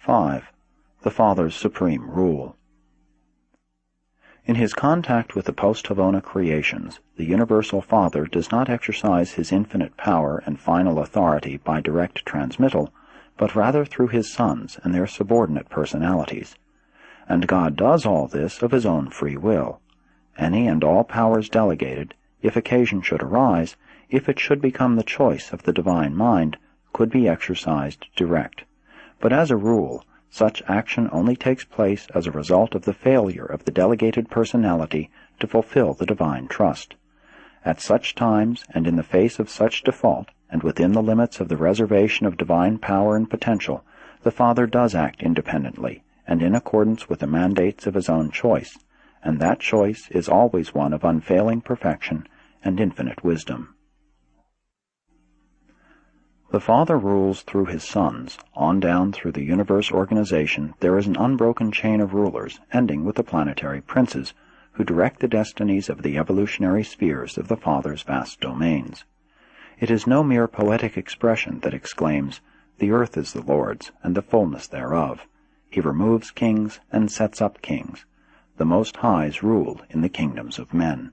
5. The Father's supreme rule. In his contact with the post-Havona creations, the Universal Father does not exercise his infinite power and final authority by direct transmittal, but rather through his sons and their subordinate personalities. And God does all this of his own free will. Any and all powers delegated, if occasion should arise, if it should become the choice of the divine mind, could be exercised direct. But as a rule, such action only takes place as a result of the failure of the delegated personality to fulfill the divine trust. At such times, and in the face of such default, and within the limits of the reservation of divine power and potential, the Father does act independently, and in accordance with the mandates of his own choice, and that choice is always one of unfailing perfection and infinite wisdom. The Father rules through his sons. On down through the universe organization there is an unbroken chain of rulers, ending with the planetary princes, who direct the destinies of the evolutionary spheres of the Father's vast domains. It is no mere poetic expression that exclaims, "The earth is the Lord's, and the fullness thereof. He removes kings and sets up kings. The Most High's rule in the kingdoms of men."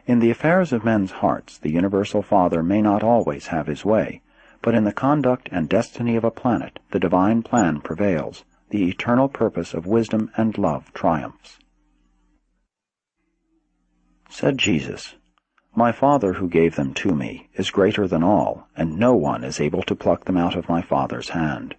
In the affairs of men's hearts, the Universal Father may not always have his way, but in the conduct and destiny of a planet, the divine plan prevails, the eternal purpose of wisdom and love triumphs. Said Jesus, "My Father who gave them to me is greater than all, and no one is able to pluck them out of my Father's hand."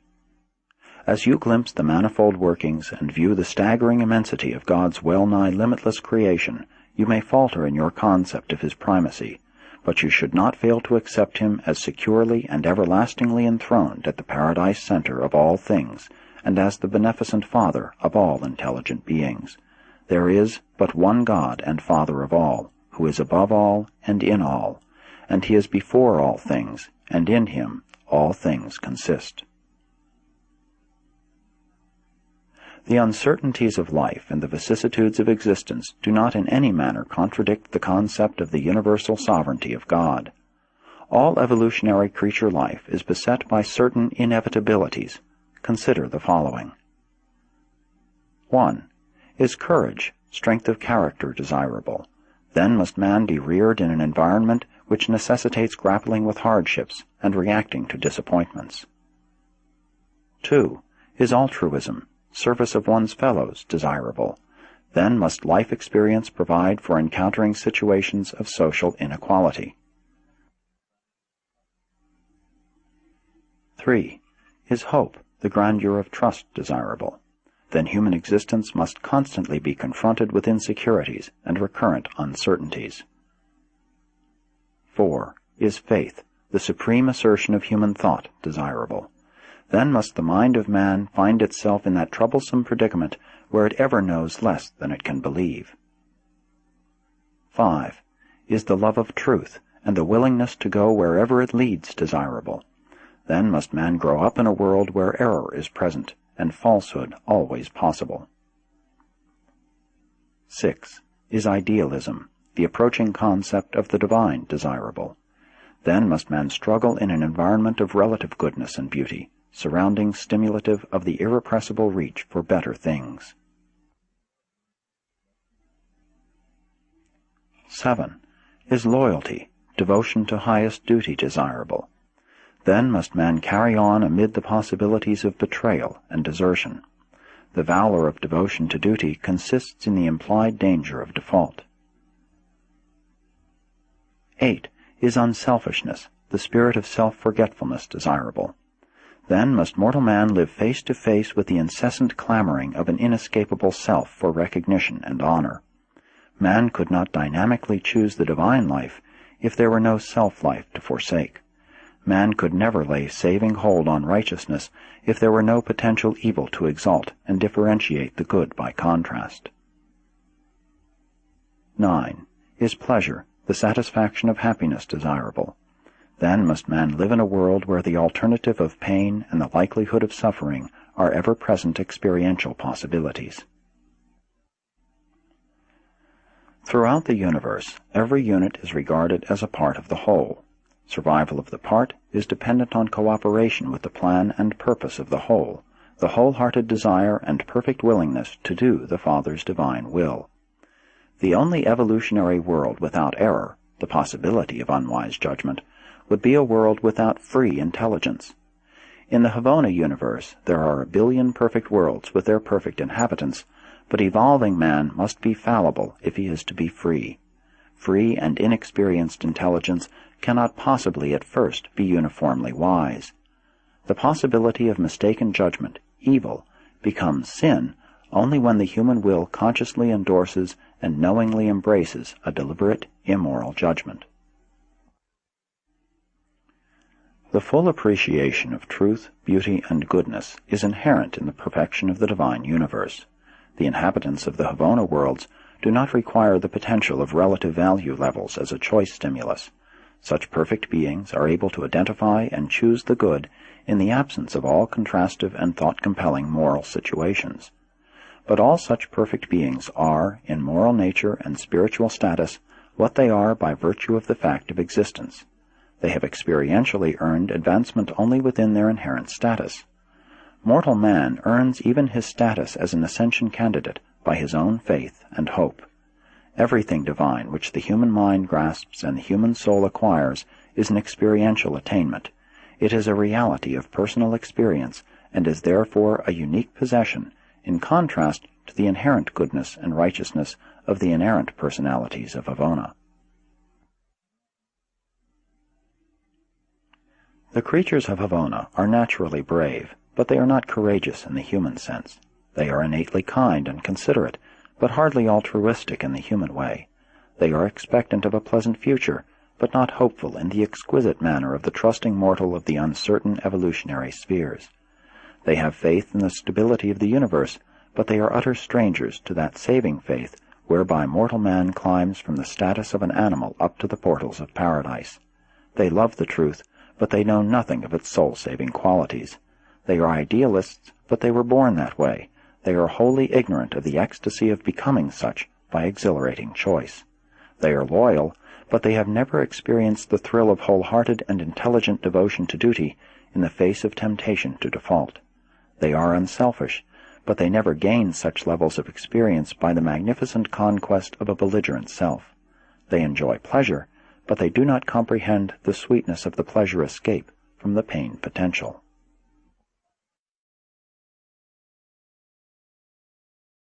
As you glimpse the manifold workings and view the staggering immensity of God's well-nigh limitless creation, you may falter in your concept of his primacy, but you should not fail to accept him as securely and everlastingly enthroned at the paradise center of all things, and as the beneficent Father of all intelligent beings. There is but one God and Father of all, who is above all and in all, and he is before all things, and in him all things consist. The uncertainties of life and the vicissitudes of existence do not in any manner contradict the concept of the universal sovereignty of God. All evolutionary creature life is beset by certain inevitabilities. Consider the following. 1. Is courage, strength of character, desirable? Then must man be reared in an environment which necessitates grappling with hardships and reacting to disappointments. 2. Is altruism, service of one's fellows, desirable? Then must life experience provide for encountering situations of social inequality. 3. Is hope, the grandeur of trust, desirable? Then human existence must constantly be confronted with insecurities and recurrent uncertainties. 4. Is faith, the supreme assertion of human thought, desirable? Then must the mind of man find itself in that troublesome predicament where it ever knows less than it can believe. 5. Is the love of truth and the willingness to go wherever it leads desirable? Then must man grow up in a world where error is present and falsehood always possible. 6. Is idealism, the approaching concept of the divine, desirable? Then must man struggle in an environment of relative goodness and beauty, surrounding stimulative of the irrepressible reach for better things. 7. Is loyalty, devotion to highest duty, desirable? Then must man carry on amid the possibilities of betrayal and desertion. The valor of devotion to duty consists in the implied danger of default. 8. Is unselfishness, the spirit of self-forgetfulness, desirable? Then must mortal man live face to face with the incessant clamoring of an inescapable self for recognition and honor. Man could not dynamically choose the divine life if there were no self-life to forsake. Man could never lay saving hold on righteousness if there were no potential evil to exalt and differentiate the good by contrast. 9. Is pleasure, the satisfaction of happiness, desirable? Then must man live in a world where the alternative of pain and the likelihood of suffering are ever-present experiential possibilities. Throughout the universe, every unit is regarded as a part of the whole. Survival of the part is dependent on cooperation with the plan and purpose of the whole, the wholehearted desire and perfect willingness to do the Father's divine will. The only evolutionary world without error, the possibility of unwise judgment, would be a world without free intelligence. In the Havona universe, there are 1 billion perfect worlds with their perfect inhabitants, but evolving man must be fallible if he is to be free. Free and inexperienced intelligence cannot possibly at first be uniformly wise. The possibility of mistaken judgment, evil, becomes sin only when the human will consciously endorses and knowingly embraces a deliberate, immoral judgment. The full appreciation of truth, beauty, and goodness is inherent in the perfection of the divine universe. The inhabitants of the Havona worlds do not require the potential of relative value levels as a choice stimulus. Such perfect beings are able to identify and choose the good in the absence of all contrastive and thought-compelling moral situations. But all such perfect beings are, in moral nature and spiritual status, what they are by virtue of the fact of existence. They have experientially earned advancement only within their inherent status. Mortal man earns even his status as an ascension candidate by his own faith and hope. Everything divine which the human mind grasps and the human soul acquires is an experiential attainment. It is a reality of personal experience and is therefore a unique possession, in contrast to the inherent goodness and righteousness of the inerrant personalities of Havona. The creatures of Havona are naturally brave, but they are not courageous in the human sense. They are innately kind and considerate, but hardly altruistic in the human way. They are expectant of a pleasant future, but not hopeful in the exquisite manner of the trusting mortal of the uncertain evolutionary spheres. They have faith in the stability of the universe, but they are utter strangers to that saving faith whereby mortal man climbs from the status of an animal up to the portals of paradise. They love the truth, but they know nothing of its soul-saving qualities. They are idealists, but they were born that way. They are wholly ignorant of the ecstasy of becoming such by exhilarating choice. They are loyal, but they have never experienced the thrill of wholehearted and intelligent devotion to duty in the face of temptation to default. They are unselfish, but they never gain such levels of experience by the magnificent conquest of a belligerent self. They enjoy pleasure, but they do not comprehend the sweetness of the pleasure escape from the pain potential.